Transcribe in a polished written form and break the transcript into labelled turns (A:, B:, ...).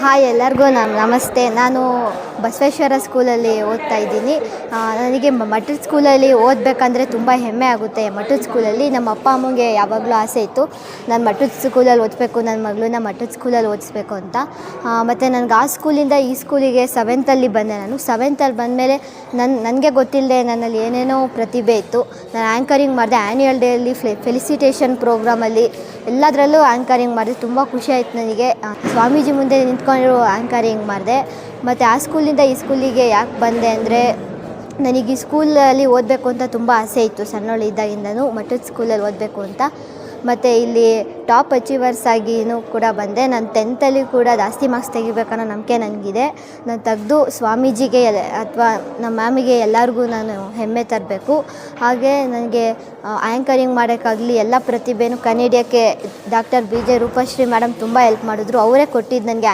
A: Hi ಎಲ್ಲರಿಗೂ ನಮಸ್ತೆ. ನಾನು ಬಸವೇಶ್ವರ ಸ್ಕೂಲಲ್ಲಿ ಓದ್ತಾ ಇದ್ದೀನಿ. ನನಗೆ ಮಠದ ಸ್ಕೂಲಲ್ಲಿ ಓದಬೇಕಂದ್ರೆ ತುಂಬ ಹೆಮ್ಮೆ ಆಗುತ್ತೆ. ಮಠದ ಸ್ಕೂಲಲ್ಲಿ ನಮ್ಮ ಅಪ್ಪ ಅಮ್ಮಂಗೆ ಯಾವಾಗಲೂ ಆಸೆ ಇತ್ತು, ನಾನು ಮಠದ ಸ್ಕೂಲಲ್ಲಿ ಓದಬೇಕು, ನನ್ನ ಮಗಳನ್ನ ಮಠದ ಸ್ಕೂಲಲ್ಲಿ ಓದಿಸ್ಬೇಕು ಅಂತ. ಮತ್ತು ನನಗೆ ಆ ಸ್ಕೂಲಿಂದ ಈ ಸ್ಕೂಲಿಗೆ ಸೆವೆಂತಲ್ಲಿ ಬಂದೆ. ನಾನು ಸೆವೆಂತಲ್ಲಿ ಬಂದಮೇಲೆ ನನಗೆ ಗೊತ್ತಿಲ್ಲದೆ ನನ್ನಲ್ಲಿ ಏನೇನೋ ಪ್ರತಿಭೆ ಇತ್ತು. ನಾನು ಆ್ಯಂಕರಿಂಗ್ ಮಾಡಿದೆ. ಆ್ಯನ್ಯುವಲ್ ಡೇಯಲ್ಲಿ ಫೆಲಿಸಿಟೇಷನ್ ಪ್ರೋಗ್ರಾಮಲ್ಲಿ ಎಲ್ಲದರಲ್ಲೂ ಆ್ಯಂಕರಿಂಗ್ ಮಾಡಿದೆ. ತುಂಬ ಖುಷಿ ಆಯಿತು ನನಗೆ. ಸ್ವಾಮೀಜಿ ಮುಂದೆ ನಿಂತ್ಕೊಂಡು ಆ್ಯಂಕರಿಂಗ್ ಮಾಡಿದೆ. ಮತ್ತು ಆ ಸ್ಕೂಲಿಂದ ಈ ಸ್ಕೂಲಿಗೆ ಯಾಕೆ ಬಂದೆ ಅಂದರೆ, ನನಗೆ ಈ ಸ್ಕೂಲಲ್ಲಿ ಓದಬೇಕು ಅಂತ ತುಂಬ ಆಸೆ ಇತ್ತು. ಸಣ್ಣವಳಿದ್ದಾಗಿಂದನೂ ಮಠದ ಸ್ಕೂಲಲ್ಲಿ ಓದಬೇಕು ಅಂತ. ಮತ್ತು ಇಲ್ಲಿ ಟಾಪ್ ಅಚೀವರ್ಸ್ ಆಗಿಯೂ ಕೂಡ ಬಂದೆ. ನಾನು 10th ಕೂಡ ಜಾಸ್ತಿ ಮಾರ್ಕ್ಸ್ ತೆಗಿಬೇಕನ್ನೋ ನಂಬಿಕೆ ನನಗಿದೆ. ನಾನು ತೆಗೆದು ಸ್ವಾಮೀಜಿಗೆ ಅಥವಾ ನಮ್ಮ ಮ್ಯಾಮಿಗೆ ಎಲ್ಲರಿಗೂ ನಾನು ಹೆಮ್ಮೆ ತರಬೇಕು. ಹಾಗೆ ನನಗೆ ಆ್ಯಂಕರಿಂಗ್ ಮಾಡೋಕ್ಕಾಗಲಿ ಎಲ್ಲ ಪ್ರತಿಭೆನೂ ಕಂಡು ಹಿಡಿಯೋಕ್ಕೆ ಡಾಕ್ಟರ್ BJ ರೂಪಶ್ರೀ ಮೇಡಮ್ ತುಂಬ ಹೆಲ್ಪ್ ಮಾಡಿದ್ರು. ಅವರೇ ಕೊಟ್ಟಿದ್ದು ನನಗೆ